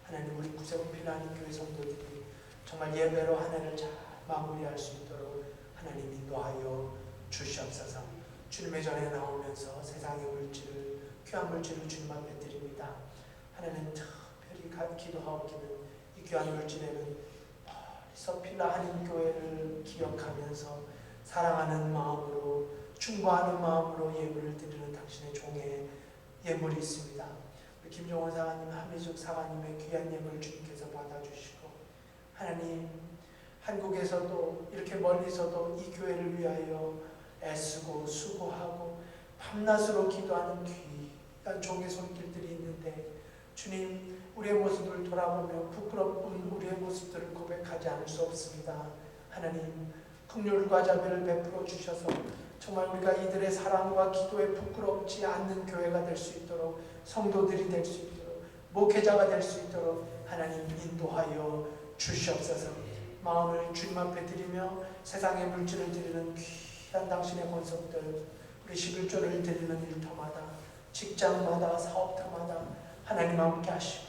하나님 우리 구세군 필요하는 교회 성도들이 정말 예배로 한 해를 잘 마무리할 수 있도록 하나님 인도하여 주시옵소서. 주님의 전에 나오면서 세상의 물질을, 귀한 물질을 주님 앞에 드립니다. 하나님 특별히 기도하옵기는 이 귀한 물질에는 서필라 한인교회를 기억하면서 사랑하는 마음으로, 충고하는 마음으로 예물을 드리는 당신의 종의 예물이 있습니다. 우리 김종원 사관님, 함혜숙 사관님의 귀한 예물을 주님께서 받아주시고, 하나님 한국에서도 이렇게 멀리서도 이 교회를 위하여 애쓰고 수고하고 밤낮으로 기도하는 귀한 종의 손길들이 있는데, 주님 우리의 모습을 돌아보며 부끄러운 우리의 모습들을 고백하지 않을 수 없습니다. 하나님 긍휼과 자비를 베풀어 주셔서 정말 우리가 이들의 사랑과 기도에 부끄럽지 않는 교회가 될 수 있도록, 성도들이 될 수 있도록, 목회자가 될 수 있도록 하나님 인도하여 주시옵소서. 마음을 주님 앞에 드리며 세상의 물질을 드리는 귀한 당신의 권속들, 우리 11조를 드리는 일터마다, 직장마다, 사업터마다 하나님 함께 하시고,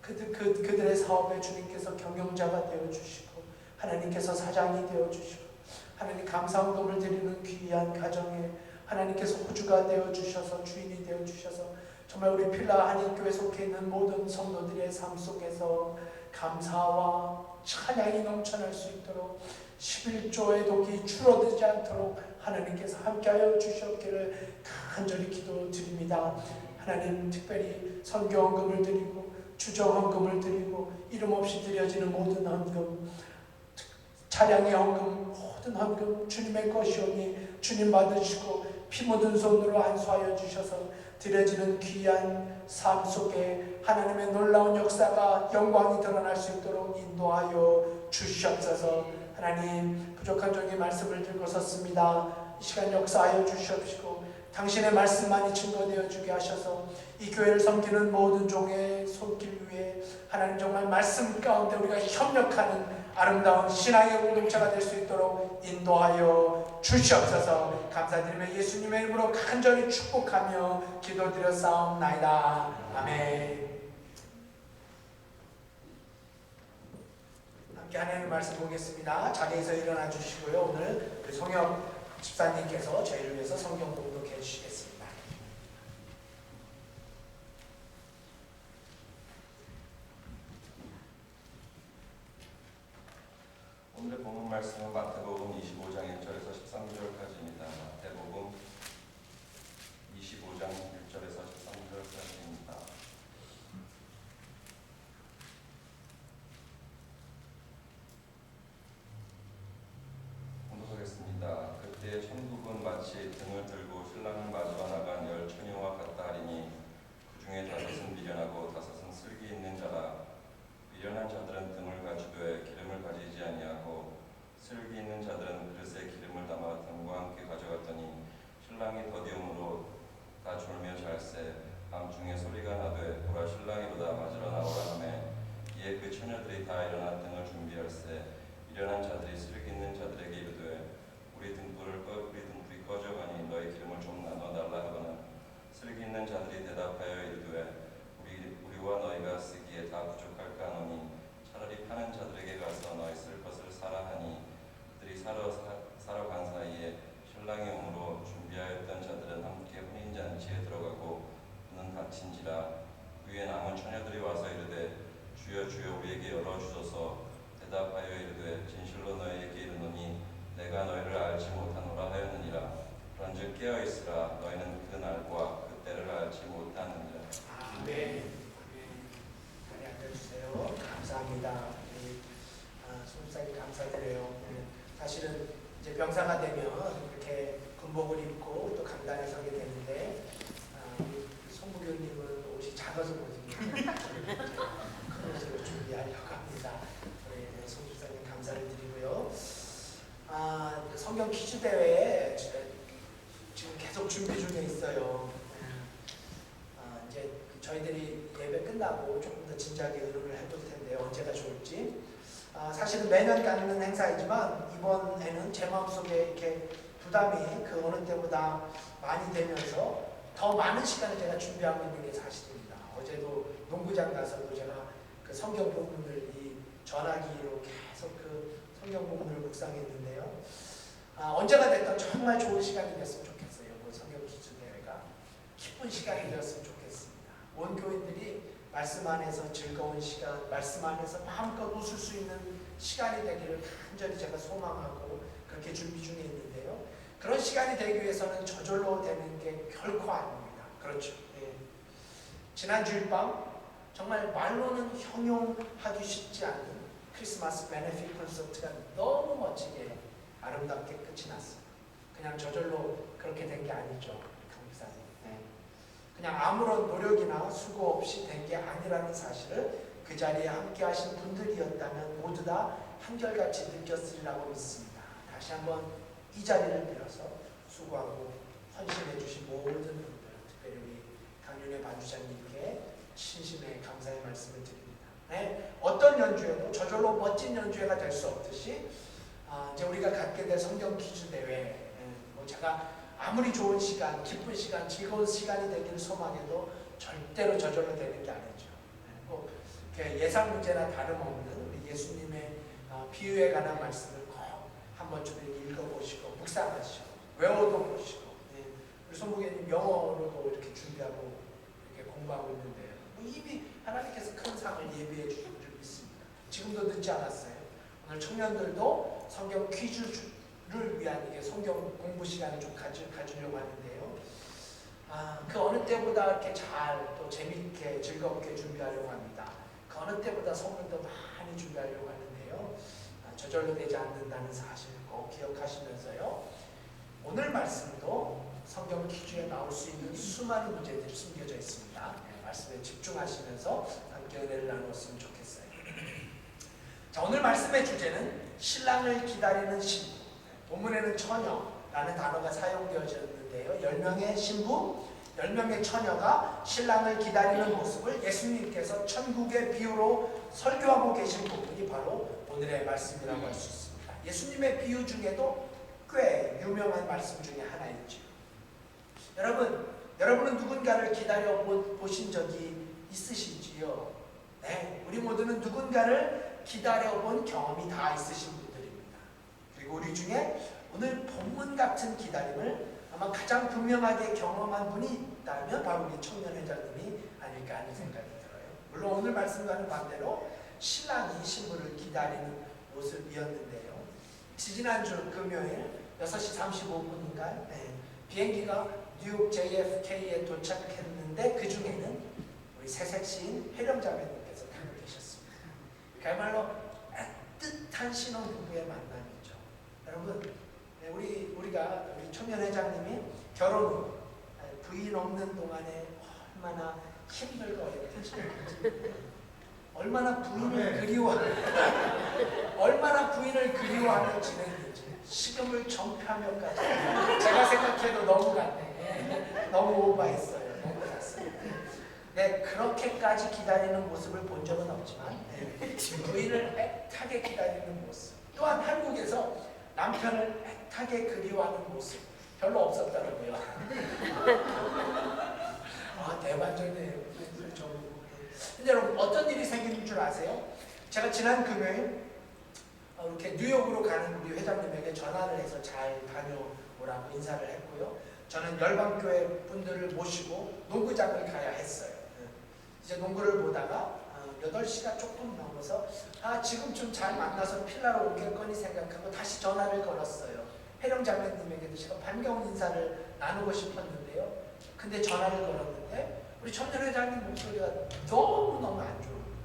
그들의 사업에 주님께서 경영자가 되어주시고, 하나님께서 사장이 되어주시고, 하나님 감사헌금을 드리는 귀한 가정에 하나님께서 호주가 되어주셔서, 주인이 되어주셔서 정말 우리 필라 한인교회 속해 있는 모든 성도들의 삶 속에서 감사와 찬양이 넘쳐날 수 있도록, 11조의 독이 줄어들지 않도록 하나님께서 함께하여 주시옵기를 간절히 기도드립니다. 하나님 특별히 선교헌금을 드리고 주정헌금을 드리고 이름 없이 드려지는 모든 헌금, 차량의 헌금, 모든 헌금 주님의 것이오니 주님 받으시고 피 묻은 손으로 안수하여 주셔서 드려지는 귀한 삶 속에 하나님의 놀라운 역사가, 영광이 드러날 수 있도록 인도하여 주시옵소서. 하나님 부족한 종의 말씀을 들고 섰습니다. 이 시간 역사하여 주시옵시고 당신의 말씀만이 증거되어 주게 하셔서 이 교회를 섬기는 모든 종의 손길 위에 하나님 정말 말씀 가운데 우리가 협력하는 아름다운 신앙의 공동체가 될 수 있도록 인도하여 주시옵소서. 감사드리며 예수님의 이름으로 간절히 축복하며 기도드려 싸움나이다. 아멘. 함께 하나님의 말씀 보겠습니다. 자리에서 일어나 주시고요. 오늘 송영 집사님께서 저희를 위해서 성경 봉독해 주시겠습니다. 오늘의 본문 말씀은 마태복음 25장 1절에서 13절까지입니다. 마태복음 25장 1절에서 13절까지입니다. 봉독하겠습니다. 그때 천국은 마치 등을 들고 신랑을 맞으러 나간 10처녀와 같다 하리니 그 중에 5은 미련하고 5은 슬기 있는 자라. 미련한 자들은 등을 가지되 기름을 가지지 아니하고 슬기 있는 자들은 그릇에 기름을 담아 등과 함께 가져갔더니 신랑이 더디움으로 다 졸며 잘세. 밤중에 소리가 나되 보라 신랑이로다 맞으러 나오라 하매 이에 그 처녀들이 다 일어나 등을 준비할세. 미련한 자들이 슬기 있는 자들에게 이르되 우리 등불이 꺼져가니 너희 기름을 좀 나눠달라 하거나 슬기 있는 자들이 대답하여 이르되 우리와 너희가 쓰기에 다 부족할까 하노니 차라리 파는 자들에게 가서 너희 쓸 것을 사라 하니 그들이 사러 간 사이에 신랑이 오므로 준비하였던 자들은 함께 혼인잔치에 들어가고 문은 닫힌지라. 위에 남은 처녀들이 와서 이르되 주여 주여 우리에게 열어주소서. 대답하여 이르되 진실로 너희에게 이르노니 내가 너희를 알지 못하노라 하였느니라. 그런즉 깨어있으라. 너희는 그 날과 그 때를 알지 못하느니라. 아멘. 자리 앉아주세요. 감사합니다. 소속사님 감사드려요. 사실은 이제 병사가 되면 이렇게 군복을 입고 또 강단에 서게 되는데 우리 송부교님은 옷이 작아서 거든요. 큰 옷을 준비하려고 합니다. 우리 소속사님 감사를 드리고요. 성경 퀴즈 대회에 지금 계속 준비 중에 있어요. 이제 저희들이 예배 끝나고 조금 더 진지하게 의논을 해볼 텐데 언제가 좋을지. 사실은 매년 갖는 행사이지만 이번에는 제 마음속에 이렇게 부담이 그 어느 때보다 많이 되면서 더 많은 시간을 제가 준비하고 있는 게 사실입니다. 어제도 농구장 가서도 제가 그 성경 본문을 이 전화기로 계속 그 성경 본문을 묵상했는데요. 언제가 됐든 정말 좋은 시간이 됐으면 좋겠어요. 그 성경 기준 대회가 기쁜 시간이 되었으면 좋겠습니다. 온 교인들이 말씀 안에서 즐거운 시간, 말씀 안에서 마음껏 웃을 수 있는 시간이 되기를 간절히 제가 소망하고 그렇게 준비 중에 있는데요. 그런 시간이 되기 위해서는 저절로 되는 게 결코 아닙니다. 그렇죠. 예. 지난 주일 밤 정말 말로는 형용하기 쉽지 않은 크리스마스 베네핏 콘서트가 너무 멋지게 아름답게 끝이 났어요. 그냥 저절로 그렇게 된 게 아니죠. 강목사님. 네. 그냥 아무런 노력이나 수고 없이 된 게 아니라는 사실을 그 자리에 함께 하신 분들이었다면 모두 다 한결같이 느꼈으리라고 믿습니다. 다시 한번 이 자리를 빌어서 수고하고 헌신해 주신 모든 분들, 특별히 우리 강윤혜 반주장님께 진심의 감사의 말씀을 드립니다. 네, 어떤 연주회도 저절로 멋진 연주회가 될 수 없듯이 이제 우리가 갖게 될 성경 퀴즈 대회, 뭐 제가 아무리 좋은 시간, 기쁜 시간, 즐거운 시간이 되기를 소망해도 절대로 저절로 되는 게 아니죠. 꼭 예상 문제나 다름없는 우리 예수님의 비유에 관한 말씀을 꼭 한 번쯤 읽어보시고 묵상하시고 외워도 보시고, 우리 손부개님 영어로도 이렇게 준비하고 이렇게 공부하고 있는데요. 이미 하나님께서 큰 상을 예비해 주신 줄 믿습니다. 지금도 늦지 않았어요. 오늘 청년들도 성경 퀴즈를 위한 이게 성경 공부 시간을 좀 가지려고 하는데요. 그 어느 때보다 이렇게 잘 또 재미있게 즐겁게 준비하려고 합니다. 그 어느 때보다 선물도 많이 준비하려고 하는데요. 저절로 되지 않는다는 사실 꼭 기억하시면서요. 오늘 말씀도 성경 퀴즈에 나올 수 있는 수많은 문제들이 숨겨져 있습니다. 말씀에 집중하시면서 함께 은혜를 나누었으면 좋겠어요. 자, 오늘 말씀의 주제는 신랑을 기다리는 신부. 본문에는 처녀라는 단어가 사용되어졌는데요. 10명의 신부, 10명의 처녀가 신랑을 기다리는 모습을 예수님께서 천국의 비유로 설교하고 계신 부분이 바로 오늘의 말씀이라고 할 수 있습니다. 예수님의 비유 중에도 꽤 유명한 말씀 중에 하나이죠. 여러분은 누군가를 기다려 보신 적이 있으시지요? 네, 우리 모두는 누군가를 기다려 본 경험이 다 있으신 분들입니다. 그리고 우리 중에 오늘 본문 같은 기다림을 아마 가장 분명하게 경험한 분이 있다면 바로 우리 청년회장님이 아닐까 하는 생각이 들어요. 물론 오늘 말씀과는 반대로 신랑이 신부를 기다리는 모습이었는데요. 지지난주 금요일 6시 35분인가 비행기가 뉴욕 JFK에 도착했는데 그 중에는 우리 새색시인 혜령자매님께서 타고 계셨습니다. 그야말로 애틋한 신혼부부의 만남이죠. 여러분, 우리 청년회장님이 결혼 후 부인 없는 동안에 얼마나 힘들고 어렵든지 얼마나 부인을 그리워하며 지냈는지 식음을 정표하며까지 제가 생각해도 너무 같네. 너무 오버했어요. 너무 갔어요. 네, 그렇게까지 기다리는 모습을 본 적은 없지만 부인을 애타게 기다리는 모습, 또한 한국에서 남편을 애타게 그리워하는 모습 별로 없었더라고요. 대반전이에요. 근데 여러분, 어떤 일이 생기는 줄 아세요? 제가 지난 금요일 이렇게 뉴욕으로 가는 우리 회장님에게 전화를 해서 잘 다녀오라고 인사를 했고요. 저는 열방교회 분들을 모시고 농구장을 가야 했어요. 이제 농구를 보다가 8시가 조금 넘어서 지금쯤 잘 만나서 필라로 오겠거니 생각하고 다시 전화를 걸었어요. 혜령 자매님에게도 제가 반가운 인사를 나누고 싶었는데요. 근데 전화를 걸었는데 우리 청년회장님 목소리가 너무너무 안 좋은 거예요.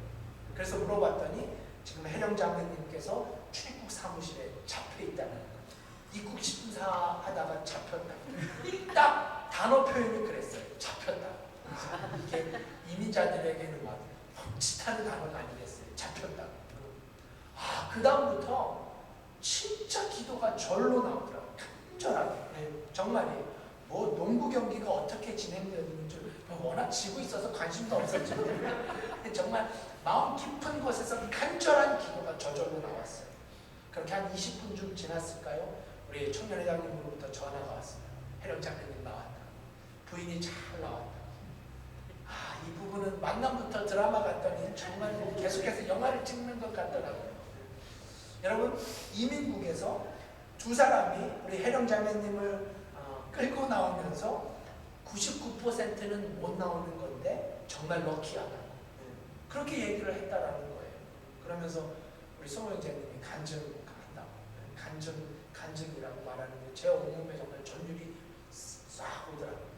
그래서 물어봤더니 지금 혜령 자매님께서 출입국 사무실에 잡혀 있다는 거예요. 입국 심사하다가 잡혔다. 딱 단어 표현이 그랬어요. 잡혔다. 이게 이민자들에게는 막 흠칫하는 단어가 아니겠어요. 잡혔다. 그 다음부터 진짜 기도가 절로 나오더라고요. 간절하게. 정말이에요. 뭐 농구 경기가 어떻게 진행되는지 워낙 지고 있어서 관심도 없었죠. 정말 마음 깊은 곳에서 간절한 기도가 저절로 나왔어요. 그렇게 한 20분쯤 지났을까요? 우리 청년회장님으로부터 전화가 왔어요. 혜령 장로님 나왔다. 부인이 잘 나왔다. 이 부분은 만남부터 드라마 같더니 정말 계속해서 영화를 찍는 것 같더라고요. 여러분, 이민국에서 두 사람이 우리 혜령 자매님을 끌고 나오면서 99%는 못 나오는 건데 정말 럭키하다고 그렇게 얘기를 했다라는 거예요. 그러면서 우리 송영재님이 간증한다고, 간증이라고 말하는데 제 온몸에 정말 전율이 싹 오더라고요.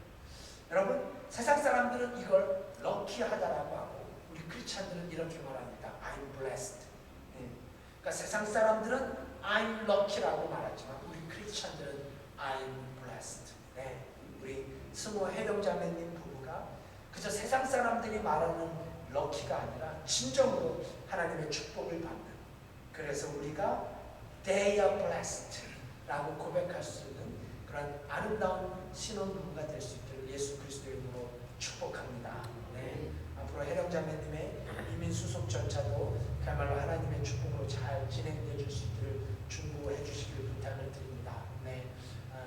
여러분, 세상 사람들은 이걸 럭키하다라고 하고 우리 크리스찬들은 이렇게 말합니다. I'm blessed. 그러니까 세상 사람들은 I'm lucky라고 말하지만 우리 크리스찬들은 I'm blessed. 우리 스모 혜령 자매님 부부가 그저 세상 사람들이 말하는 럭키가 아니라 진정으로 하나님의 축복을 받는, 그래서 우리가 They are blessed 라고 고백할 수 있는 그런 아름다운 신혼부부가 될 수 있도록 예수 그리스도의 이름으로 축복합니다. 앞으로 혜령 자매님의 이민 수속 절차도 그야말로 하나님의 축복으로 잘 진행되어 줄 수 있도록 중보해 주시길 부탁을 드립니다.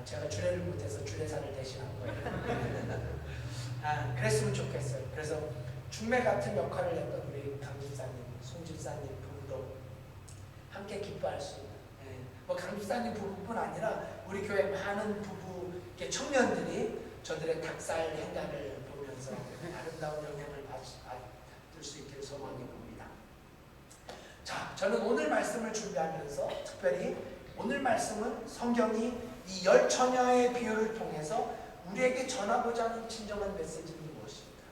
제가 주례를 못해서 주례사를 대신한 거예요. 그랬으면 좋겠어요. 그래서 중매 같은 역할을 했던 우리 강집사님, 송집사님 부부도 함께 기뻐할 수 있는, 뭐 강집사님 부부뿐 아니라 우리 교회 많은 부부 청년들이 저들의 닭살 행간을 보면서 아름다운 영향을 받을 수 있기를 소망해 봅니다. 자, 저는 오늘 말씀을 준비하면서 특별히 오늘 말씀은 성경이 이 10처녀의 비유를 통해서 우리에게 전하고자 하는 진정한 메시지는 무엇입니까?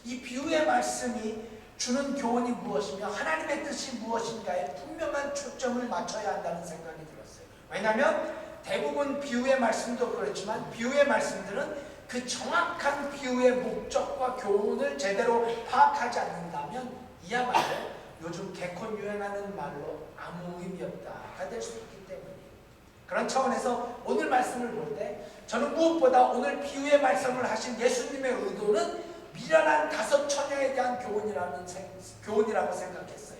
이 비유의 말씀이 주는 교훈이 무엇이며 하나님의 뜻이 무엇인가에 분명한 초점을 맞춰야 한다는 생각이 들었어요. 왜냐하면 대부분 비유의 말씀도 그렇지만 비유의 말씀들은 그 정확한 비유의 목적과 교훈을 제대로 파악하지 않는다면 이야말로 요즘 개콘 유행하는 말로 아무 의미 없다가 될 수 있기 때문이에요. 그런 차원에서 오늘 말씀을 볼 때 저는 무엇보다 오늘 비유의 말씀을 하신 예수님의 의도는 미련한 5처녀에 대한 교훈이라고 생각했어요.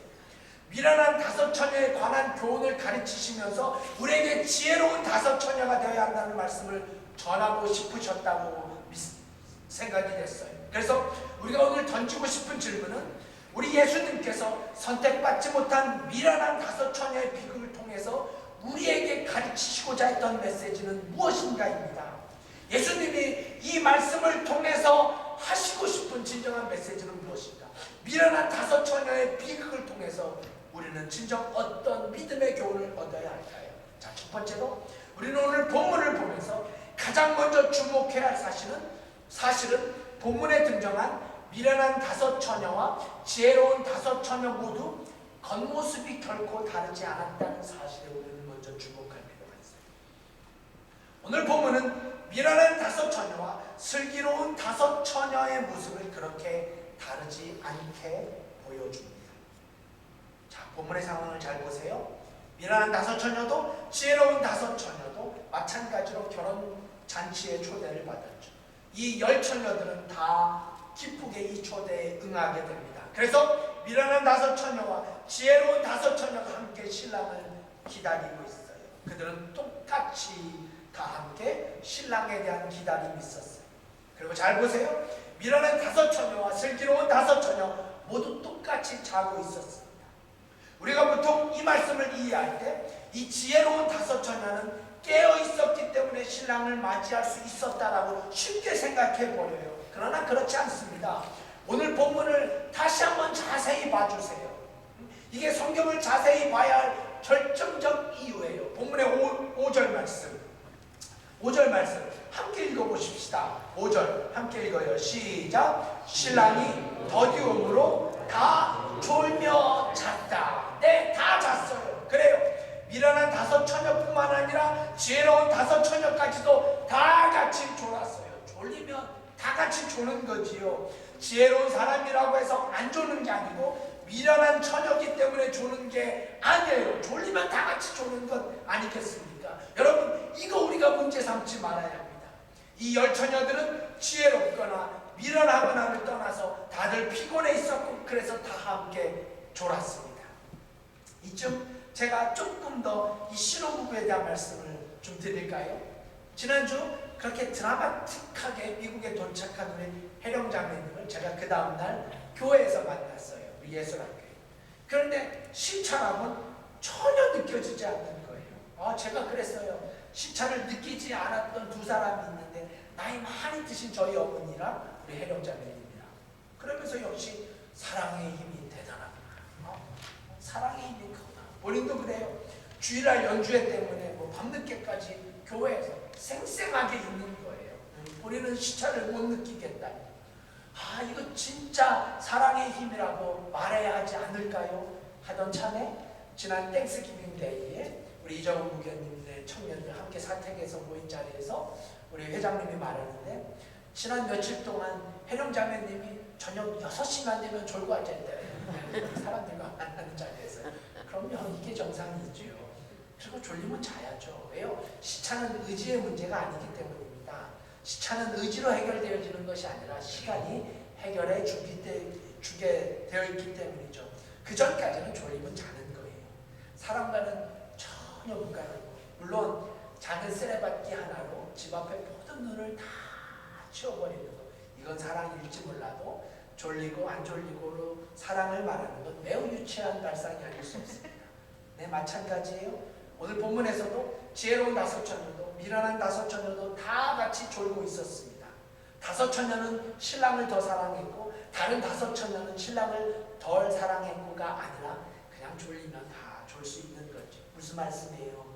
미련한 5처녀에 관한 교훈을 가르치시면서 우리에게 지혜로운 5처녀가 되어야 한다는 말씀을 전하고 싶으셨다고 생각이 됐어요. 그래서 우리가 오늘 던지고 싶은 질문은 우리 예수님께서 선택받지 못한 미련한 5처녀의 비극을 통해서 우리에게 가르치시고자 했던 메시지는 무엇인가입니다. 예수님이 이 말씀을 통해서 하시고 싶은 진정한 메시지는 무엇인가? 미련한 5처녀의 비극을 통해서 우리는 진정 어떤 믿음의 교훈을 얻어야 할까요? 자, 첫 번째로 우리는 오늘 본문을 보면서 가장 먼저 주목해야 할 사실은 본문에 등장한 미련한 5처녀와 지혜로운 5처녀 모두 겉모습이 결코 다르지 않았다는 사실에 우리는 먼저 주목할 필요가 있어요. 오늘 본문은 미련한 5처녀와 슬기로운 5처녀의 모습을 그렇게 다르지 않게 보여줍니다. 자, 본문의 상황을 잘 보세요. 미련한 5처녀도 지혜로운 5처녀도 마찬가지로 결혼 잔치의 초대를 받았죠. 이 10처녀들은 다 기쁘게 이 초대에 응하게 됩니다. 그래서 미련한 5처녀와 지혜로운 5처녀가 함께 신랑을 기다리고 있어요. 그들은 똑같이 다 함께 신랑에 대한 기다림이 있었어요. 그리고 잘 보세요. 미련한 5처녀와 슬기로운 5처녀 모두 똑같이 자고 있었습니다. 우리가 보통 이 말씀을 이해할 때 이 지혜로운 5처녀는 깨어 있었기 때문에 신랑을 맞이할 수 있었다라고 쉽게 생각해 버려요. 그러나 그렇지 않습니다. 오늘 본문을 다시 한번 자세히 봐주세요. 이게 성경을 자세히 봐야 할 결정적 이유예요. 본문의 5절 말씀. 5절 말씀 함께 읽어보십시다. 5절 함께 읽어요. 시작. 신랑이 더디움으로 다 졸며 잤다. 네, 다 잤어요. 그래요. 미련한 5처녀뿐만 아니라 지혜로운 5처녀까지도 다 같이 졸았어요. 졸리면 다 같이 조는 거지요. 지혜로운 사람이라고 해서 안 조는 게 아니고 미련한 처녀기 때문에 조는 게 아니에요. 졸리면 다 같이 조는 것 아니겠습니까? 여러분, 이거 우리가 문제 삼지 말아야 합니다. 이 10처녀들은 지혜롭거나 미련하거나를 떠나서 다들 피곤해 있었고 그래서 다 함께 졸았습니다. 이쯤 제가 조금 더 이 신혼부부에 대한 말씀을 좀 드릴까요? 지난주 그렇게 드라마틱하게 미국에 도착한 우리 해령자매님을 제가 그 다음날 교회에서 만났어요. 우리 예술학교에. 그런데 시차감은 전혀 느껴지지 않는 거예요. 제가 그랬어요. 시차를 느끼지 않았던 두 사람이 있는데 나이 많이 드신 저희 어머니랑 우리 해령자매님이랑. 그러면서 역시 사랑의 힘이 대단하구나. 사랑의 힘이 크구나. 본인도 그래요. 주일날 연주회 때문에 뭐 밤늦게까지 교회에서 쌩쌩하게 있는 거예요. 우리는 시차를 못 느끼겠다. 이거 진짜 사랑의 힘이라고 말해야 하지 않을까요? 하던 참에 지난 땡스기빙 데이에 우리 이정훈 부교님네 청년들 함께 사택에서 모인 자리에서 우리 회장님이 말하는데 지난 며칠 동안 해령자매님이 저녁 6시만 되면 졸고 앉아있대요. 사람들과 만나는 자리에서. 그럼요, 이게 정상이죠. 그리고 졸리면 자야죠. 왜요? 시차는 의지의 문제가 아니기 때문입니다. 시차는 의지로 해결되어지는 것이 아니라 시간이 해결해 주게 되어 있기 때문이죠. 그 전까지는 졸리면 자는 거예요. 사람과는 전혀 무관하고, 물론 작은 쓰레받기 하나로 집 앞에 모든 눈을 다 치워버리는 것, 이건 사랑일지 몰라도 졸리고 안 졸리고로 사랑을 말하는 건 매우 유치한 발상이 아닐 수 없습니다. 네, 마찬가지예요. 오늘 본문에서도 지혜로운 다섯 처녀도 미련한 다섯 처녀도 다 같이 졸고 있었습니다. 다섯 처녀는 신랑을 더 사랑했고 다른 다섯 처녀는 신랑을 덜 사랑했고가 아니라 그냥 졸리면 다 졸 수 있는 거죠. 무슨 말씀이에요?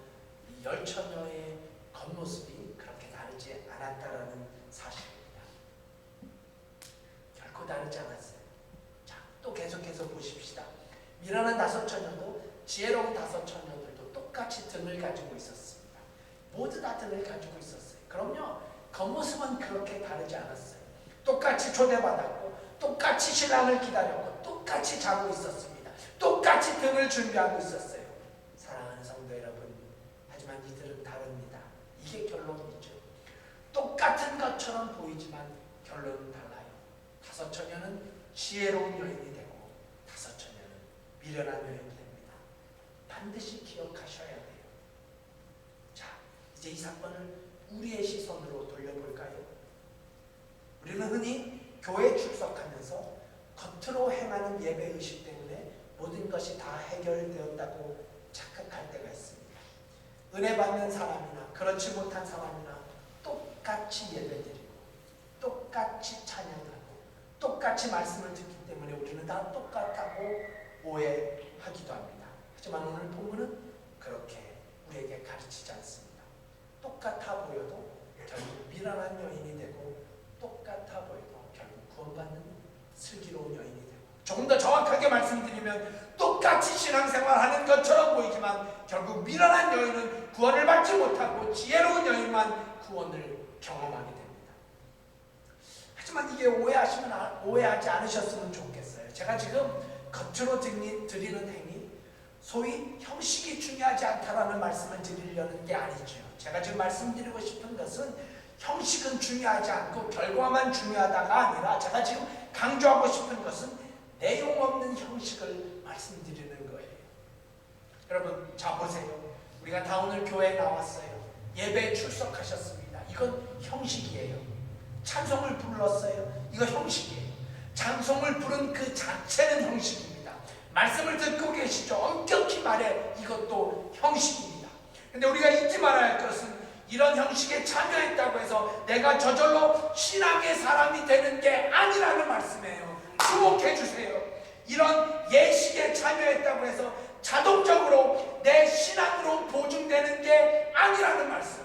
이 열 처녀의 겉모습이 그렇게 다르지 않았다라는 사실입니다. 결코 다르지 않았어요. 자, 또 계속해서 보십시다. 미련한 다섯 처녀도 지혜로운 다섯 처녀들도 똑같이 등을 가지고 있었습니다. 모두 다 등을 가지고 있었어요. 그럼요, 겉모습은 그렇게 다르지 않았어요. 똑같이 초대받았고 똑같이 신랑을 기다렸고 똑같이 자고 있었습니다. 똑같이 등을 준비하고 있었어요. 사랑하는 성도 여러분, 하지만 이들은 다릅니다. 이게 결론이죠. 똑같은 것처럼 보이지만 결론은 달라요. 다섯 처녀는 지혜로운 여인이 되고 다섯 처녀는 미련한 여인이 됩니다. 반드시 기억하셔야 돼요. 자, 이제 이 사건을 우리의 시선으로 돌려볼까요? 우리는 흔히 교회에 출석하면서 겉으로 행하는 예배의식 때문에 모든 것이 다 해결되었다고 착각할 때가 있습니다. 은혜 받는 사람이나 그렇지 못한 사람이나 똑같이 예배드리고 똑같이 찬양하고 똑같이 말씀을 듣기 때문에 우리는 다 똑같다고 오해하기도 합니다. 하지만 오늘 본문은 그렇게 우리에게 가르치지 않습니다. 똑같아 보여도 결국 미련한 여인이 되고 똑같아 보여도 결국 구원받는 슬기로운 여인이 되고, 조금 더 정확하게 말씀드리면 똑같이 신앙생활하는 것처럼 보이지만 결국 미련한 여인은 구원을 받지 못하고 지혜로운 여인만 구원을 경험하게 됩니다. 하지만 이게 오해하지 않으셨으면 좋겠어요. 제가 지금 겉으로 드리는 행위, 소위 형식이 중요하지 않다라는 말씀을 드리려는 게 아니죠. 제가 지금 말씀드리고 싶은 것은 형식은 중요하지 않고 결과만 중요하다가 아니라 제가 지금 강조하고 싶은 것은 내용 없는 형식을 말씀드리는 거예요. 여러분, 자 보세요. 우리가 다 오늘 교회에 나왔어요. 예배에 출석하셨습니다. 이건 형식이에요. 찬송을 불렀어요. 이거 형식이에요. 찬송을 부른 그 자체는 형식입니다. 말씀을 듣고 계시죠? 엄격히 말해 이것도 형식입니다. 근데 우리가 잊지 말아야 할 것은 이런 형식에 참여했다고 해서 내가 저절로 신앙의 사람이 되는 게 아니라는 말씀이에요. 주목해 주세요. 이런 예식에 참여했다고 해서 자동적으로 내 신앙으로 보증되는 게 아니라는 말씀.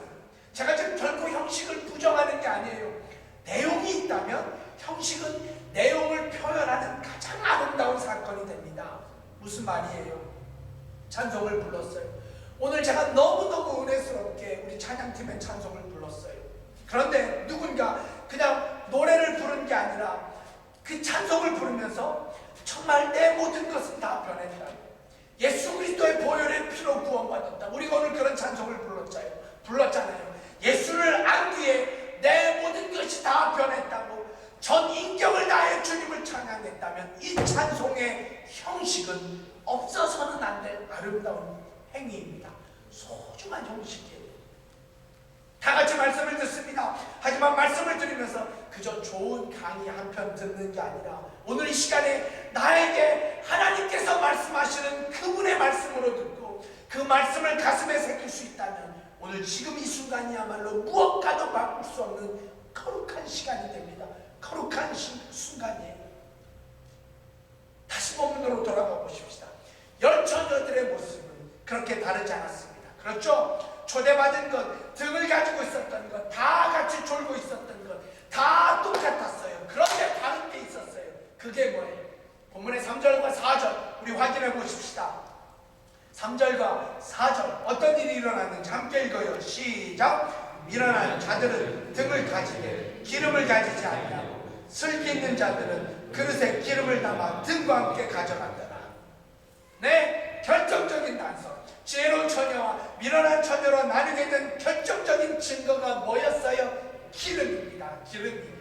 제가 지금 결코 형식을 부정하는 게 아니에요. 내용이 있다면 형식은 내용을 표현하는 가장 아름다운 사건이 됩니다. 무슨 말이에요? 찬송을 불렀어요. 오늘 제가 너무너무 은혜스럽게 우리 찬양팀의 찬송을 불렀어요. 그런데 누군가 그냥 노래를 부른 게 아니라 그 찬송을 부르면서 정말 내 모든 것은 다 변했다. 예수 그리스도의 보혈의 피로 구원받았다. 우리가 오늘 그런 찬송을 불렀잖아요. 예수를 알기에 내 모든 것이 다 변했다고 전 인격을 다해 주님을 찬양했다면 이 찬송의 형식은 없어서는 안 될 아름다운 행위입니다. 소중한 형식이에요. 다 같이 말씀을 듣습니다. 하지만 말씀을 들으면서 그저 좋은 강의 한 편 듣는 게 아니라 오늘 이 시간에 나에게 하나님께서 말씀하시는 그분의 말씀으로 듣고 그 말씀을 가슴에 새길 수 있다면 오늘 지금 이 순간이야말로 무엇과도 바꿀 수 없는 거룩한 시간이 됩니다. 거룩한 순간이에요. 다시 본문으로 돌아가 보십시다. 열 처녀들의 모습은 그렇게 다르지 않았습니다. 그렇죠? 초대받은 것, 등을 가지고 있었던 것, 다 같이 졸고 있었던 것, 다 똑같았어요. 그런데 다른 게 있었어요. 그게 뭐예요? 본문의 3절과 4절 우리 확인해 보십시다. 3절과 4절 어떤 일이 일어났는지 함께 읽어요. 시작! 미련한 자들은 등을 가지되 기름을 가지지 아니하고 슬기 있는 자들은 그릇에 기름을 담아 등과 함께 가져간다라. 네, 결정적인 단서. 지혜로운 처녀와 미련한 처녀로 나누게 된 결정적인 증거가 뭐였어요? 기름입니다. 기름이에요.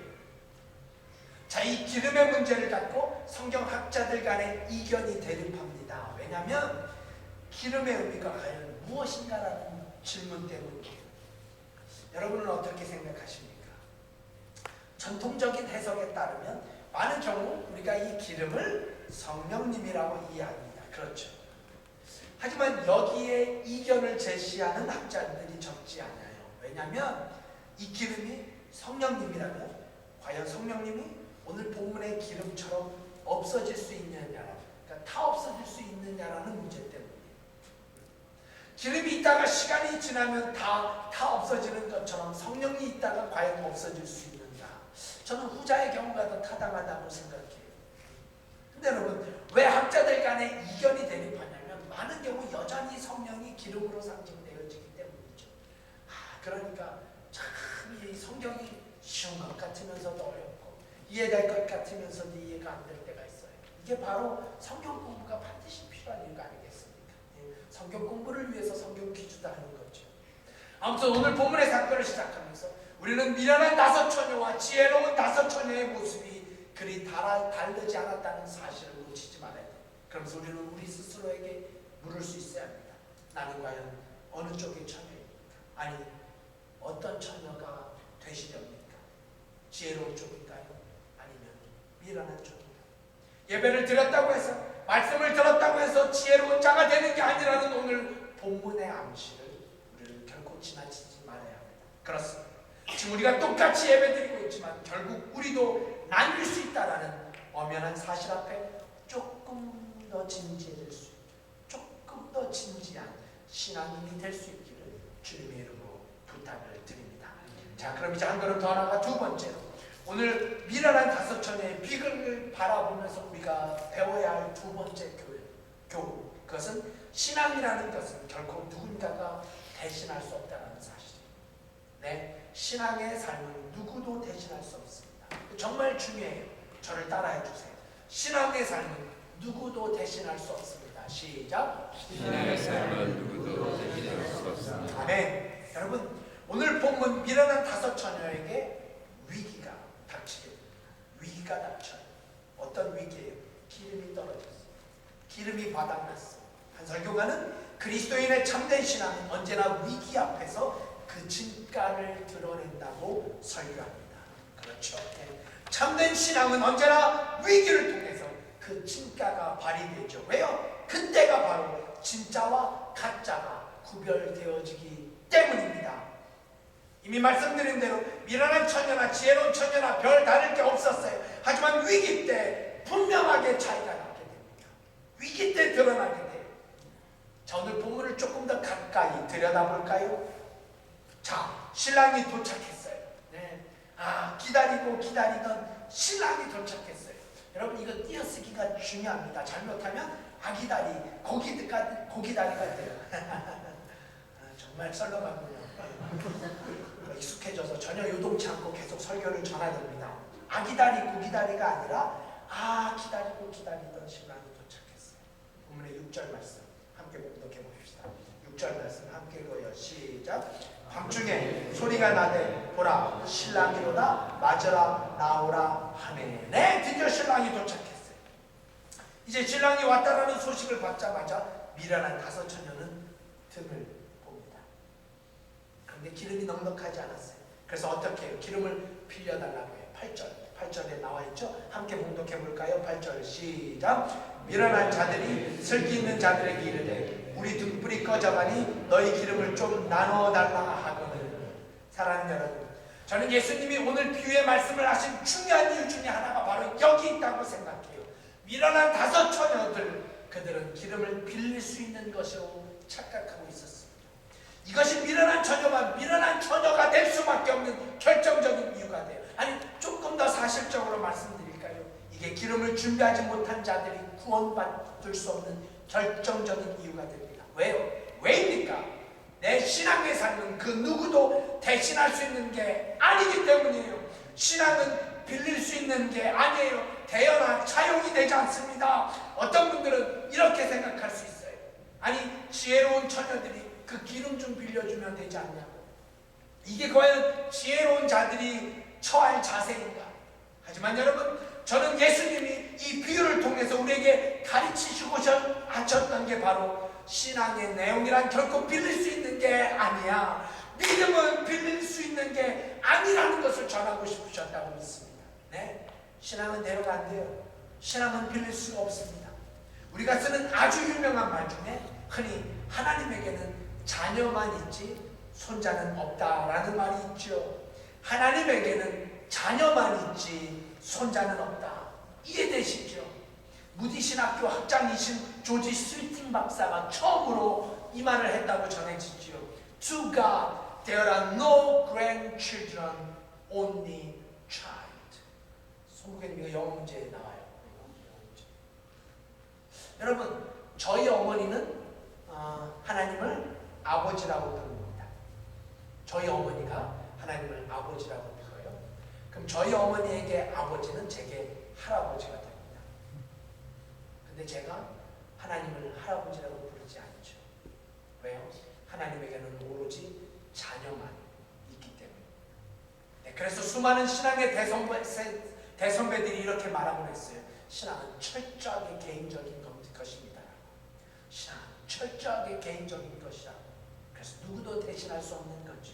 자, 이 기름의 문제를 갖고 성경학자들 간에 이견이 대립합니다. 왜냐하면 기름의 의미가 과연 무엇인가라는 질문 때문이에요. 여러분은 어떻게 생각하십니까? 전통적인 해석에 따르면 많은 경우 우리가 이 기름을 성령님이라고 이해합니다. 그렇죠. 하지만 여기에 이견을 제시하는 학자들이 적지 않아요. 왜냐하면 이 기름이 성령님이라면 과연 성령님이 오늘 본문의 기름처럼 없어질 수 있느냐라는, 그러니까 다 없어질 수 있느냐라는 문제 때문이에요. 기름이 있다가 시간이 지나면 다 없어지는 것처럼 성령이 있다가 과연 없어질 수 있는가? 저는 후자의 경우가 더 타당하다고 생각해요. 근데 여러분, 왜 학자들 간에 이견이 대립하냐면 많은 경우 여전히 성령이 기름으로 상징되어지기 때문이죠. 그러니까 참 이 성경이 쉬운 것 같으면서도 어렵고 이해될 것 같으면서도 이해가 안 될 때가 있어요. 이게 바로 성경 공부가 반드시 필요한 이유가 아니겠습니까? 성경 공부를 위해서 성경 기주도 하는 거죠. 아무튼 오늘 본문의 사건을 시작하면서 우리는 미련한 다섯 처녀와 지혜로운 다섯 처녀의 모습이 그리 다르지 않았다는 사실을 놓치지 말아야 돼요. 그러면서 우리는 우리 스스로에게 물을 수 있어야 합니다. 나는 과연 어느 쪽의 처녀입니까? 아니, 어떤 처녀가 되시렵니까? 지혜로운 쪽인가요? 아니면 미련한 쪽인가요? 예배를 드렸다고 해서, 말씀을 들었다고 해서 지혜로운 자가 되는 게 아니라는 오늘 본문의 암시를 우리는 결코 지나치지 말아야 합니다. 그렇습니다. 지금 우리가 똑같이 예배드리고 있지만 결국 우리도 나뉠 수 있다라는 엄연한 사실 앞에 조금 더 진지해질 수 있게, 조금 더 진지한 신앙인이 될 수 있기를 주님의 이름으로 부탁을 드립니다. 자, 그럼 이제 한 걸음 더 나아가 두 번째로 오늘 미련한 다섯 처녀의 비극을 바라보면서 우리가 배워야 할 두 번째 교훈, 그것은 신앙이라는 것은 결코 누군가가 대신할 수 없다는 사실이에요. 네, 신앙의 삶은 누구도 대신할 수 없습니다. 정말 중요해요. 저를 따라해 주세요. 신앙의 삶은 누구도 대신할 수 없습니다. 시작. 신앙의 삶은 누구도 대신할 수 없습니다. 아멘. 여러분, 오늘 본문 미련한 다섯 처녀에게 위기가 닥치게 됩니다. 위기가 닥쳐요. 어떤 위기예요? 기름이 떨어졌어요. 기름이 바닥났어요. 한 설교가는 그리스도인의 참된 신앙은 언제나 위기 앞에서 그 진가를 드러낸다고 설교합니다. 그렇죠. 참된 신앙은 언제나 위기를 통해서 그 진가가 발휘되죠. 왜요? 그때가 바로 진짜와 가짜가 구별되어지기 때문입니다. 이미 말씀드린 대로 미련한 처녀나 지혜로운 처녀나 별 다를 게 없었어요. 하지만 위기 때 분명하게 차이가 나게 됩니다. 위기 때 드러나게 돼요. 자, 오늘 본문을 조금 더 가까이 들여다볼까요? 자, 신랑이 도착했어요. 네. 기다리고 기다리던 신랑이 도착했어요. 여러분, 이거 띄어쓰기가 중요합니다. 잘못하면 아기다리, 고기다리가 돼요. 정말 썰렁하군요. 익숙해져서 전혀 요동치 않고 계속 설교를 전하렵니다. 아기다리, 고기다리가 아니라 기다리고 기다리던 신랑이 도착했어요. 본문의 6절 말씀 함께 봉독해 봅시다. 6절 말씀 함께 읽어요. 시작. 밤중에 소리가 나되 보라 신랑이로다 맞으라 나오라 하네. 네, 드디어 신랑이 도착했어요. 이제 신랑이 왔다라는 소식을 받자마자 미련한 다섯 처녀는 등을 봅니다. 그럼 근데 기름이 넉넉하지 않았어요. 그래서 어떻게 해요? 기름을 빌려달라고 해요. 8절에 나와 있죠. 함께 봉독해 볼까요? 8절 시작. 미련한 자들이 슬기 있는 자들에게 이르되 우리 등불이 꺼져가니 너희 기름을 좀 나눠달라 하거늘. 사랑하는 여러분, 저는 예수님이 오늘 비유의 말씀을 하신 중요한 이유 중에 하나가 바로 여기 있다고 생각해요. 미련한 5 처녀들, 그들은 기름을 빌릴 수 있는 것으로 착각하고 있었습니다. 이것이 미련한 처녀가 될 수밖에 없는 결정적인 이유가 돼요. 아니, 조금 더 사실적으로 말씀드릴까요? 이게 기름을 준비하지 못한 자들이 구원받을 수 없는 결정적인 이유가 됩니다. 왜요? 왜입니까? 내 신앙의 삶은 그 누구도 대신할 수 있는 게 아니기 때문이에요. 신앙은 빌릴 수 있는 게 아니에요. 대여나 차용이 되지 않습니다. 어떤 분들은 이렇게 생각할 수 있어요. 아니, 지혜로운 처녀들이 그 기름 좀 빌려주면 되지 않냐고. 이게 과연 지혜로운 자들이 처할 자세인가? 하지만 여러분, 저는 예수님이 이 비유를 통해서 우리에게 가르치시고 하셨던 게 바로 신앙의 내용이란 결코 빌릴 수 있는 게 아니야. 믿음은 빌릴 수 있는 게 아니라는 것을 전하고 싶으셨다고 믿습니다. 네? 신앙은 대로가 안 돼요. 신앙은 빌릴 수가 없습니다. 우리가 쓰는 아주 유명한 말 중에 흔히 하나님에게는 자녀만 있지 손자는 없다라는 말이 있죠. 하나님에게는 자녀만 있지 손자는 없다. 이해되시죠? 무디 신학교 학장이신 조지 스위팅 박사가 처음으로 이 말을 했다고 전해지죠. To God there are no grandchildren, only child. 송국에는 이거 영어 문제에 나와요. 여러분, 저희 어머니는 하나님을 아버지라고 부릅니다. 저희 어머니가 하나님을 아버지라고 불러요. 그럼 저희 어머니에게 아버지는 제게 할아버지가 됩니다. 근데 제가 하나님을 할아버지라고 부르지 않죠. 왜요? 하나님에게는 오로지 자녀만 있기 때문에. 네, 그래서 수많은 신앙의 대선배들이 이렇게 말하곤 했어요. 신앙은 철저하게 개인적인 것입니다. 신앙은 철저하게 개인적인 것이다. 그래서 누구도 대신할 수 없는 거죠.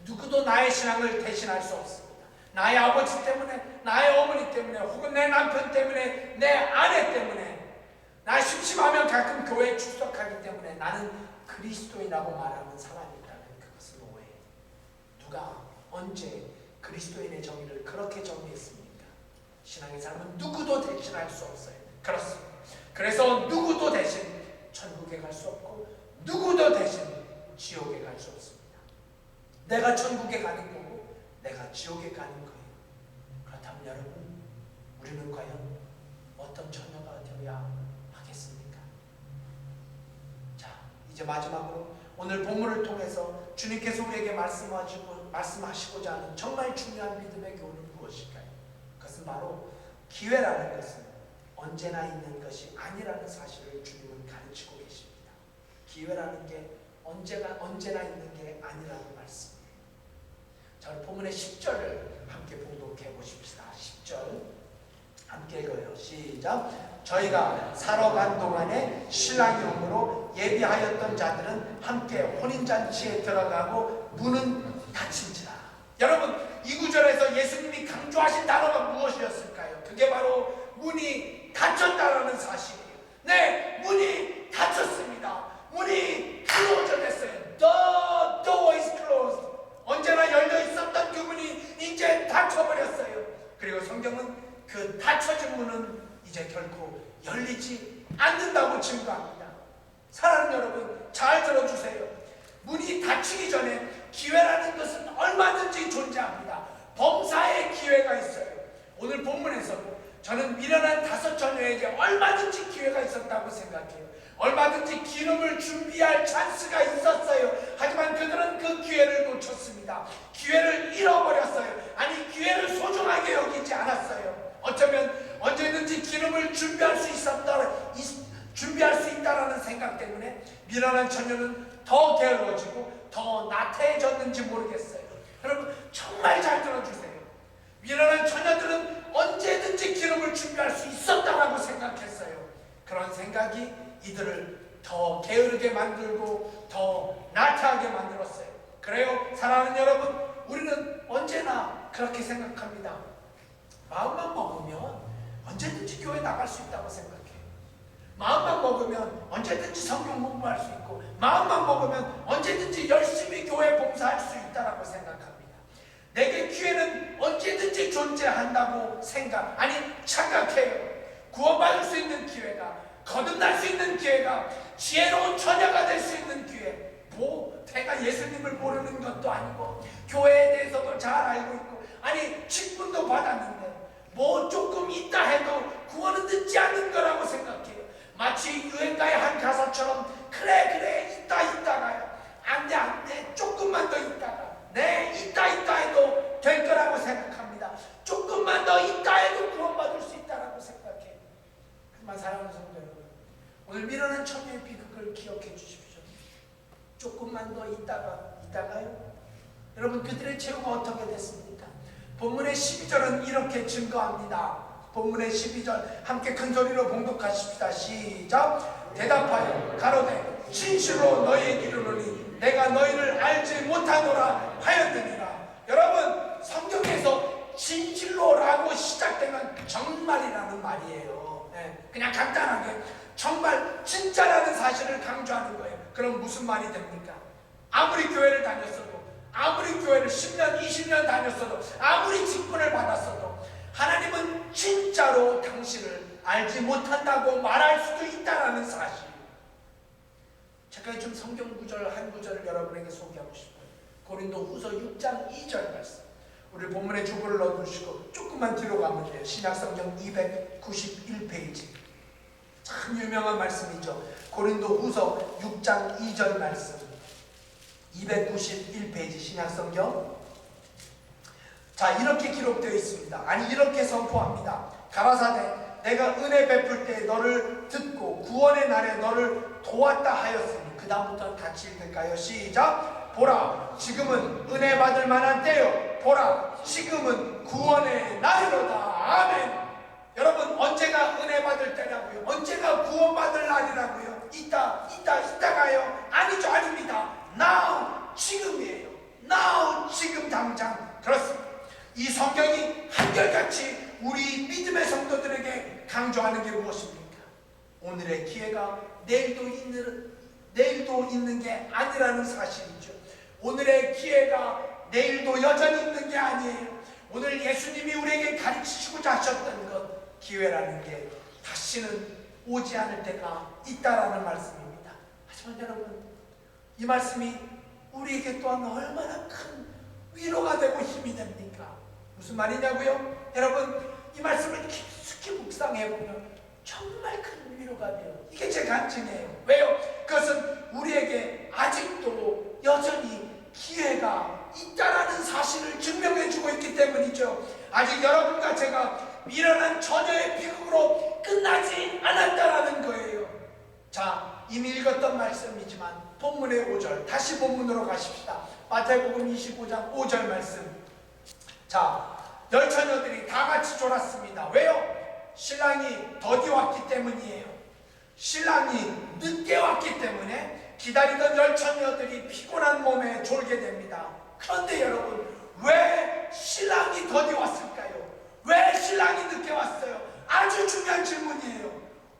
누구도 나의 신앙을 대신할 수 없습니다. 나의 아버지 때문에, 나의 어머니 때문에, 혹은 내 남편 때문에, 내 아내 때문에, 나 심심하면 가끔 교회에 출석하기 때문에 나는 그리스도인이라고 말하는 사람이 있다면 그것은 오해예요. 누가 언제 그리스도인의 정의를 그렇게 정의했습니까? 신앙의 삶은 누구도 대신할 수 없어요. 그렇습니다. 그래서 누구도 대신 천국에 갈 수 없고 누구도 대신 지옥에 갈 수 없습니다. 내가 천국에 가는 거고 내가 지옥에 가는 거예요. 그렇다면 여러분, 우리는 과연 어떤 처녀가 되어야 하겠습니까? 자, 이제 마지막으로 오늘 본문을 통해서 주님께서 우리에게 말씀하시고자 하는 정말 중요한 믿음의 교훈은 무엇일까요? 그것은 바로 기회라는 것은 언제나 있는 것이 아니라는 사실을 주님은 가르치고 계십니다. 기회라는 게 언제나 있는 게 아니라는 말씀이에요. 자, 본문의 10절을 함께 봉독해 보십시다. 10절 함께 읽어요. 시작. 저희가 사러 간 동안에 신랑이 오므로 예비하였던 자들은 함께 혼인잔치에 들어가고 문은 닫힌지라. 여러분, 이 구절에서 예수님이 강조하신 단어가 무엇이었을까요? 그게 바로 문이 닫혔다라는 사실이에요. 네, 문이 닫혔습니다. 문이 closed 됐어요. The door is closed. 언제나 열려 있었던 그 문이 이제 닫혀버렸어요. 그리고 성경은 그 닫혀진 문은 이제 결코 열리지 않는다고 증거합니다. 사랑하는 여러분, 잘 들어주세요. 문이 닫히기 전에 기회라는 것은 얼마든지 존재합니다. 범사에 기회가 있어요. 오늘 본문에서도 저는 미련한 5 처녀에게 얼마든지 기회가 있었다고 생각해요. 얼마든지 기름을 준비할 찬스가 있었어요. 하지만 그들은 그 기회를 놓쳤습니다. 기회를 잃어버렸어요. 아니, 기회를 소중하게 여기지 않았어요. 어쩌면 언제든지 기름을 준비할 수 있다라는 생각 때문에 미련한 처녀는 더 게을러지고 더 나태해졌는지 모르겠어요. 여러분, 정말 잘 들어주세요. 미련한 처녀들은 언제든지 기름을 준비할 수 있었다라고 생각했어요. 그런 생각이 이들을 더 게으르게 만들고 더 나태하게 만들었어요. 그래요, 사랑하는 여러분, 우리는 언제나 그렇게 생각합니다. 마음만 먹으면 언제든지 교회 나갈 수 있다고 생각해요. 마음만 먹으면 언제든지 성경 공부할 수 있고, 마음만 먹으면 언제든지 열심히 교회 봉사할 수 있다고 생각합니다. 내게 기회는 언제든지 존재한다고 착각해요. 구원받을 수 있는 기회가, 거듭날 수 있는 기회가, 지혜로운 처녀가 될 수 있는 기회, 내가 예수님을 모르는 것도 아니고 교회에 대해서도 잘 알고 있고, 아니 직분도 받았는데 조금 있다 해도 구원은 늦지 않는 거라고 생각해요. 마치 유행가의 한 가사처럼, 그래 있다가요, 안돼 조금만 더 있다가, 있다 해도 될 거라고 생각합니다. 조금만 더 있다 해도 구원받을 수 있다라고 생각해요. 하지만 사랑하는 성도 여러분, 오늘 미련한 처녀의 비극을 기억해 주십시오. 조금만 더 있다가요. 여러분, 그들의 최후가 어떻게 됐습니까? 본문의 12절은 이렇게 증거합니다. 본문의 12절 함께 큰 소리로 봉독하십시다. 시작. 대답하여 가로되 진실로 너희에게 이르노니 내가 너희를 알지 못하노라 하였느니라. 여러분, 성경에서 진실로라고 시작되면 정말이라는 말이에요. 그냥 간단하게 정말 진짜라는 사실을 강조하는 거예요. 그럼 무슨 말이 됩니까? 아무리 교회를 다녔어도, 아무리 교회를 10년, 20년 다녔어도, 아무리 직분을 받았어도 하나님은 진짜로 당신을 알지 못한다고 말할 수도 있다는 사실. 제가 좀 성경 구절 한 구절을 여러분에게 소개하고 싶어요. 고린도후서 6장 2절 말씀. 우리 본문에 주보를 넣어두시고 조금만 뒤로 가면 돼요. 신약성경 291페이지. 참 유명한 말씀이죠. 고린도후서 6장 2절 말씀. 291페이지 신약성경. 자, 이렇게 기록되어 있습니다. 아니, 이렇게 선포합니다. 가라사대 내가 은혜 베풀 때 너를 듣고 구원의 날에 너를 도왔다 하였으니. 그 다음부터 같이 읽을까요? 시작. 보라, 지금은 은혜 받을 만한 때요. 보라, 지금은 구원의 날이로다. 아멘. 여러분, 언제가 은혜 받을 때라고요? 언제가 구원받을 날이라고요? 이따가요? 아니죠, 아닙니다. Now, 지금이에요. Now, 지금 당장. 그렇습니다. 이 성경이 한결같이 우리 믿음의 성도들에게 강조하는 게 무엇입니까? 오늘의 기회가 내일도 있는 게 아니라는 사실이죠. 오늘의 기회가 내일도 여전히 있는 게 아니에요. 오늘 예수님이 우리에게 가르치시고자 하셨던 것, 기회라는 게 다시는 오지 않을 때가 있다라는 말씀입니다. 하지만 여러분, 이 말씀이 우리에게 또한 얼마나 큰 위로가 되고 힘이 됩니까? 무슨 말이냐고요? 여러분, 이 말씀을 깊숙이 묵상해보면 정말 큰 위로가 돼요. 이게 제 간증이에요. 왜요? 그것은 우리에게 아직도 여전히 기회가 있다라는 사실을 증명해주고 있기 때문이죠. 아직 여러분과 제가 미련한 처녀의 비극으로 끝나지 않았다라는 거예요. 자, 이미 읽었던 말씀이지만 본문의 5절, 다시 본문으로 가십시다. 마태복음 25장 5절 말씀. 자, 열 처녀들이 다 같이 졸았습니다. 왜요? 신랑이 더디 왔기 때문이에요. 신랑이 늦게 왔기 때문에 기다리던 열 처녀들이 피곤한 몸에 졸게 됩니다. 그런데 여러분, 왜 신랑이 더디 왔을까요? 왜 신랑이 늦게 왔어요? 아주 중요한 질문이에요.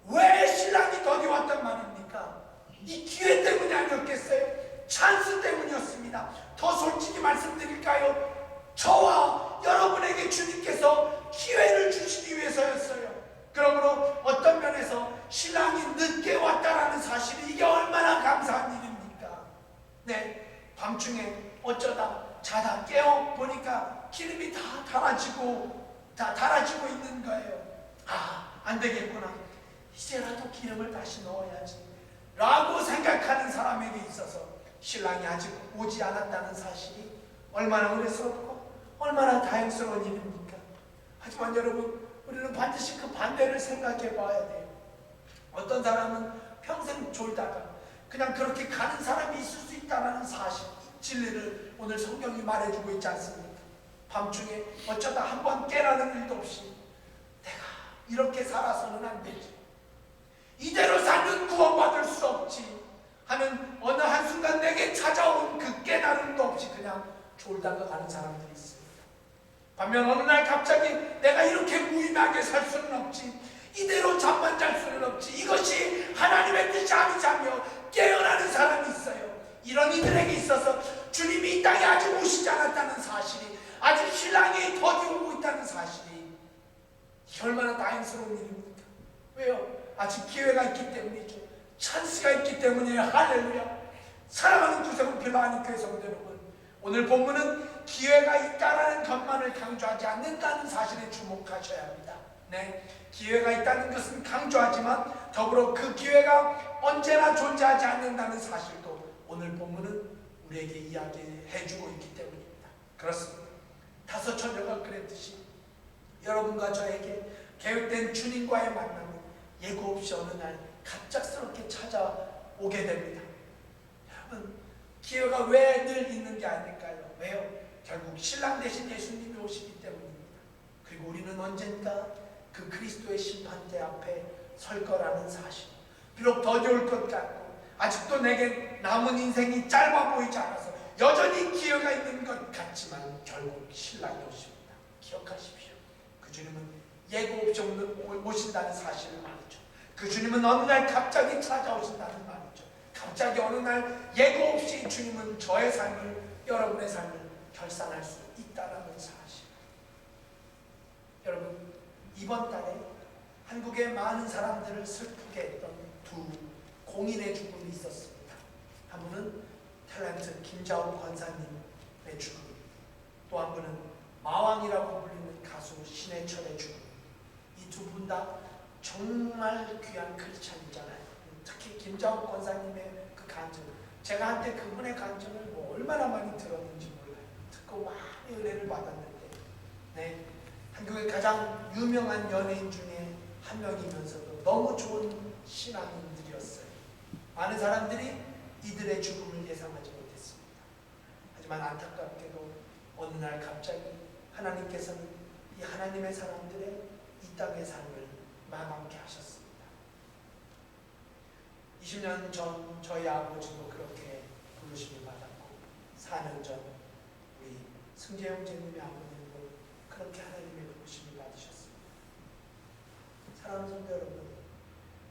왜 신랑이 더디 왔단 말입니까? 이 기회 때문이 아니었겠어요? 찬스 때문이었습니다. 더 솔직히 말씀드릴까요? 저와 여러분에게 주님께서 기회를 주시기 위해서였어요. 그러므로 어떤 면에서 신랑이 늦게 왔다라는 사실이 이게 얼마나 감사한 일입니까? 네, 밤중에 어쩌다 자다 깨어 보니까 기름이 다 달아지고 있는 거예요. 안 되겠구나. 이제라도 기름을 다시 넣어야지 라고 생각하는 사람에게 있어서 신랑이 아직 오지 않았다는 사실이 얼마나 은혜스럽고 얼마나 다행스러운 일입니까? 하지만 여러분, 우리는 반드시 그 반대를 생각해 봐야 돼요. 어떤 사람은 평생 졸다가 그냥 그렇게 가는 사람이 있을 수 있다는 사실, 진리를 오늘 성경이 말해주고 있지 않습니까? 밤중에 어쩌다 한번 깨라는 일도 없이 내가 이렇게 살아서는 안 되지, 이대로 살면 구원받을 수 없지 하는 어느 한순간 내게 찾아온 그 깨달음도 없이 졸다가 가는 사람들이 있습니다. 반면 어느 날 갑자기 내가 이렇게 무의미하게 살 수는 없지, 이대로 잠만 잘 수는 없지, 이것이 하나님의 뜻이 아니자며 깨어나는 사람이 있어요. 이런 이들에게 있어서 주님이 이 땅에 아직 오시지 않았다는 사실이, 아직 신랑이 더디 오고 있다는 사실이 얼마나 다행스러운 일입니까? 왜요? 아직 기회가 있기 때문이죠. 찬스가 있기 때문이에요. 할렐루야. 사랑하는 구세군필 하나님의 성도 여러분, 오늘 본문은 기회가 있다라는 것만을 강조하지 않는다는 사실에 주목하셔야 합니다. 네, 기회가 있다는 것은 강조하지만 더불어 그 기회가 언제나 존재하지 않는다는 사실도 오늘 본문은 우리에게 이야기해주고 있기 때문입니다. 그렇습니다. 다섯 처녀가 그랬듯이 여러분과 저에게 계획된 주님과의 만남은 예고 없이 어느 날 갑작스럽게 찾아오게 됩니다. 여러분, 기회가 왜 늘 있는 게 아닐까요? 왜요? 결국 신랑 대신 예수님이 오시기 때문입니다. 그리고 우리는 언젠가 그 그리스도의 심판대 앞에 설 거라는 사실, 비록 더디 올 것 같고 아직도 내게 남은 인생이 짧아 보이지 않아서 여전히 기회가 있는 것 같지만 결국 신랑이 오십니다. 기억하십시오. 그 주님은 예고 없이 오신다는 사실을 말이죠. 그 주님은 어느 날 갑자기 찾아오신다는 말이죠. 갑자기 어느 날 예고 없이 주님은 저의 삶을, 여러분의 삶을 결산할 수 있다는 사실. 여러분, 이번 달에 한국의 많은 사람들을 슬프게 했던 두 공인의 죽음이 있었습니다. 한 분은 탤런트 김자옥 권사님의 죽음, 또 한 분은 마왕이라고 불리는 가수 신해철의 죽음. 이 두 분 다 정말 귀한 크리스찬이잖아요. 특히 김자옥 권사님의 그 간증, 제가 한때 그분의 간증을 뭐 얼마나 많이 들었는지 몰라요. 듣고 많이 은혜를 받았는데, 네, 한국의 가장 유명한 연예인 중에 한 명이면서도 너무 좋은 신앙인들이었어요. 많은 사람들이 이들의 죽음을 예상하지 못했습니다. 하지만 안타깝게도 어느 날 갑자기 하나님께서는 이 하나님의 사람들의 이 땅의 삶을 마감케 하셨습니다. 20년 전 저희 아버지도 그렇게 부르심을 받았고, 4년 전 우리 승재 형제님의 아버님도 그렇게 하나님의 부르심을 받으셨습니다. 사랑하는 성도 여러분,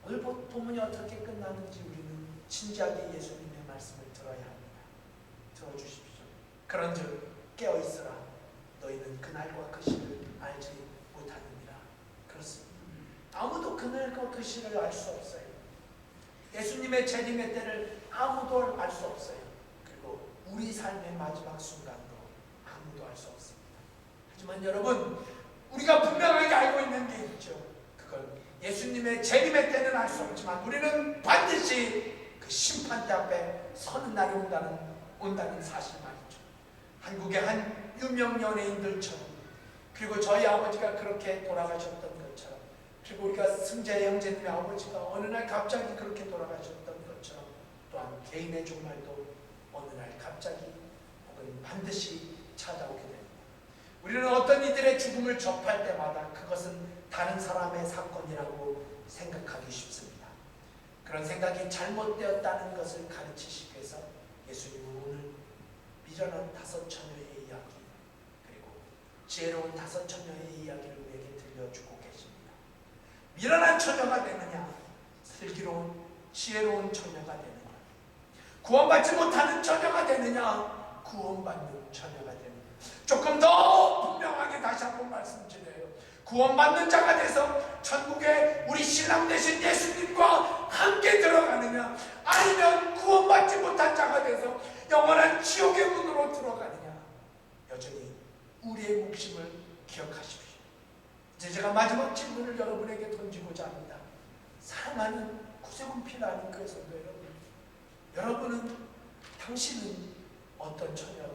오늘 본문이 어떻게 끝나는지 우리는 진지하게 예수님의 말씀을 들어야 합니다. 들어주십시오. 그런즉 깨어있으라. 너희는 그날과 그 시를 알지 못하느니라. 그렇습니다. 아무도 그날과 그 시를 알 수 없어요. 예수님의 재림의 때를 아무도 알 수 없어요. 그리고 우리 삶의 마지막 순간도 아무도 알 수 없습니다. 하지만 여러분, 우리가 분명하게 알고 있는 게 있죠. 그건 예수님의 재림의 때는 알 수 없지만 우리는 반드시 그 심판대 앞에 서는 날이 온다는 사실 말이죠. 한국의 한 유명 연예인들처럼, 그리고 저희 아버지가 그렇게 돌아가셨던 것처럼, 그리고 우리가 승재 형제님의 아버지가 어느 날 갑자기 그렇게 돌아가셨던 것처럼, 또한 개인의 종말도 어느 날 갑자기 혹은 반드시 찾아오게 됩니다. 우리는 어떤 이들의 죽음을 접할 때마다 그것은 다른 사람의 사건이라고 생각하기 쉽습니다. 그런 생각이 잘못되었다는 것을 가르치시기 위해서 예수님은 오늘 미련한 다섯 처녀의 이야기, 그리고 지혜로운 다섯 처녀의 이야기를 우리에게 들려주고 계십니다. 미련한 처녀가 되느냐, 슬기로운 지혜로운 처녀가 되느냐, 구원받지 못하는 처녀가 되느냐, 구원받는 처녀가 되느냐. 조금 더 분명하게 다시 한번 말씀드려요. 구원받는 자가 돼서 천국에 우리 신랑 되신 예수님과 함께 들어가느냐, 아니면 구원받지 못한 자가 돼서 영원한 지옥의 문으로 들어가느냐. 여전히 우리의 몫임을 기억하십시오. 이제 제가 마지막 질문을 여러분에게 던지고자 합니다. 사랑하는 구세군필 아닌 교회 성도 여러분, 여러분은, 당신은 어떤 처녀가